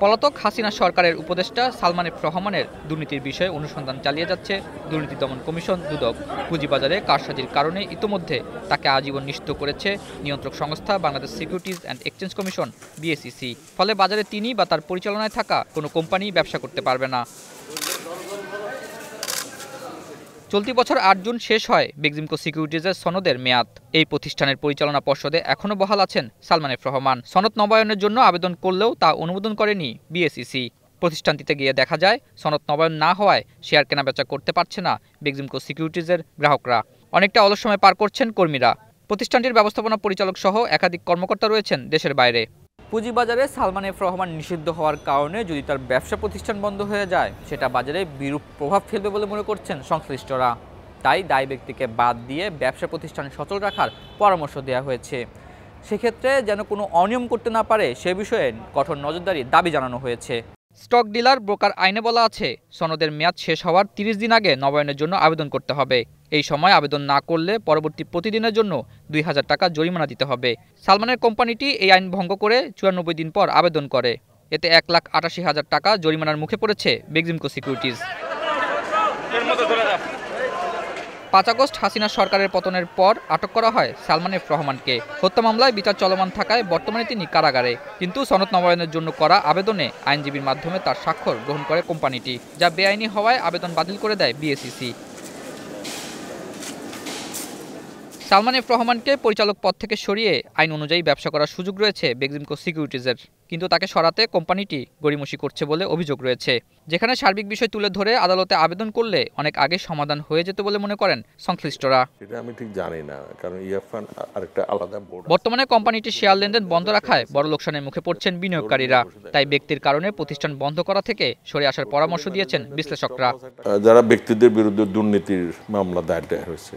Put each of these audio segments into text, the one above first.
পলাতক হাসিনা সরকারের উপদেষ্টা সালমান এফ রহমানের দুর্নীতির বিষয়ে অনুসন্ধান চালিয়ে যাচ্ছে দুর্নীতি দমন কমিশন দুদক। পুঁজিবাজারে কারসাজির কারণে ইতোমধ্যে তাকে আজীবন নিষিদ্ধ করেছে নিয়ন্ত্রক সংস্থা Bangladesh securities and exchange commission BSEC. ফলে বাজারে তিনি বা তার পরিচালনায় থাকা কোনো কোম্পানি ব্যবসা করতে পারবে না। চলতি বছর ৮ জুন শেষ হয় বেক্সিমকো সিকিউরিটিজের সনদের মেয়াদ। এই প্রতিষ্ঠানের পরিচালনা পর্ষদে এখনও বহাল আছেন সালমান এফ রহমান। সনদ নবায়নের জন্য আবেদন করলেও তা অনুমোদন করেনি বিএসইসি। প্রতিষ্ঠানটিতে গিয়ে দেখা যায় সনদ নবায়ন না হওয়ায় শেয়ার কেনাবেচা করতে পারছে না বেক্সিমকো সিকিউরিটিজের গ্রাহকরা। অনেকটা অলস সময় পার করছেন কর্মীরা। প্রতিষ্ঠানটির ব্যবস্থাপনা পরিচালক সহ একাধিক কর্মকর্তা রয়েছেন দেশের বাইরে। পুঁজিবাজারে সালমান এফ রহমান নিষিদ্ধ হওয়ার কারণে যদি তার ব্যবসা প্রতিষ্ঠান বন্ধ হয়ে যায় সেটা বাজারে বিরূপ প্রভাব ফেলবে বলে মনে করছেন সংশ্লিষ্টরা। তাই দায়ী ব্যক্তিকে বাদ দিয়ে ব্যবসা প্রতিষ্ঠান সচল রাখার পরামর্শ দেওয়া হয়েছে। সেক্ষেত্রে যেন কোনো অনিয়ম করতে না পারে সে বিষয়ে কঠোর নজরদারির দাবি জানানো হয়েছে। স্টক ডিলার ব্রোকার আইনে বলা আছে সনদের মেয়াদ শেষ হওয়ার ৩০ দিন আগে নবায়নের জন্য আবেদন করতে হবে। এই সময় আবেদন না করলে পরবর্তী প্রতিদিনের জন্য ২,০০০ টাকা জরিমানা দিতে হবে। সালমানের কোম্পানিটি এই আইন ভঙ্গ করে ৯৪ দিন পর আবেদন করে। এতে ১,৮৮,০০০ টাকা জরিমানার মুখে পড়েছে বেক্সিমকো সিকিউরিটিজ। ৫ আগস্ট হাসিনা সরকারের পতনের পর আটক করা হয় সালমান এফ রহমানকে। হত্যা মামলায় বিচার চলমান থাকায় বর্তমানে তিনি কারাগারে। কিন্তু সনদ নবায়নের জন্য করা আবেদনে আইনজীবীর মাধ্যমে তার স্বাক্ষর গ্রহণ করে কোম্পানিটি, যা বেআইনি হওয়ায় আবেদন বাতিল করে দেয় বিএসইসি। সালমান এফ রহমানকে পরিচালক পদ থেকে সরিয়ে আইন অনুযায়ী ব্যবসা করার সুযোগ রয়েছে বেক্সিমকো সিকিউরিটিজের, কিন্তু তাকে সরাতে কোম্পানিটি গড়িমসি করছে বলে অভিযোগ রয়েছে। যেখানে সার্বিক বিষয় তুলে ধরে আদালতে আবেদন করলে অনেক আগে সমাধান হয়ে যেত বলে মনে করেন সংশ্লিষ্টরা। এটা আমি ঠিক জানি না, কারণ ইয়াফান আরেকটা আলাদা বোর্ড। বর্তমানে কোম্পানিটির শেয়ার লেনদেন বন্ধ রাখায় বড় লোকসানের মুখে পড়ছেন বিনিয়োগকারীরা। তাই ব্যক্তির কারণে প্রতিষ্ঠান বন্ধ করা থেকে সরে আসার পরামর্শ দিয়েছেন বিশ্লেষকরা। যারা ব্যক্তিদের বিরুদ্ধে দুর্নীতির মামলা দায়ের হয়েছে,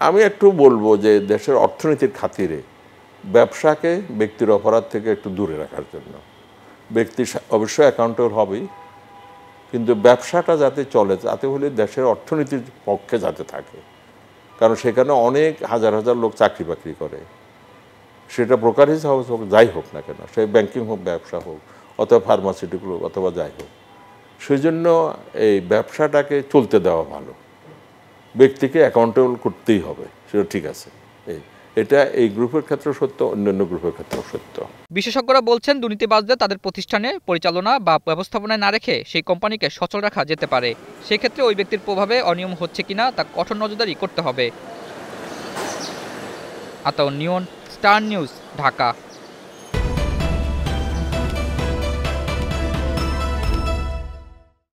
আমি একটু বলবো যে দেশের অর্থনীতির খাতিরে ব্যবসাকে ব্যক্তির অপরাধ থেকে একটু দূরে রাখার জন্য ব্যক্তি অবশ্যই অ্যাকাউন্টেবল হবেই, কিন্তু ব্যবসাটা যাতে চলে তাতে হলে দেশের অর্থনীতির পক্ষে যাতে থাকে, কারণ সেখানে অনেক হাজার হাজার লোক চাকরি বাকরি করে, সেটা ব্রোকারেজ হাউস হোক যাই হোক না কেন, সে ব্যাংকিং হোক ব্যবসা হোক অথবা ফার্মাসিউটিক্যাল হোক অথবা যাই হোক, সেই জন্য এই ব্যবসাটাকে চলতে দেওয়া ভালো। ব্যক্তিকে অ্যাকাউন্টেবল করতেই হবে, সেটা ঠিক আছে। এটা এই গ্রুপের ক্ষেত্রে সত্য, অন্যান্য গ্রুপের ক্ষেত্রেও সত্য। বিশেষজ্ঞরা বলছেন দুর্নীতিবাজদের তাদের প্রতিষ্ঠানে পরিচালনা বা ব্যবস্থাপনায় না রেখে সেই কোম্পানিকে সচল রাখা যেতে পারে। সেক্ষেত্রে ওই ব্যক্তির প্রভাবে অনিয়ম হচ্ছে কিনা তা কঠোর নজরদারি করতে হবে। আতাউর নিয়ন, স্টার নিউজ, ঢাকা।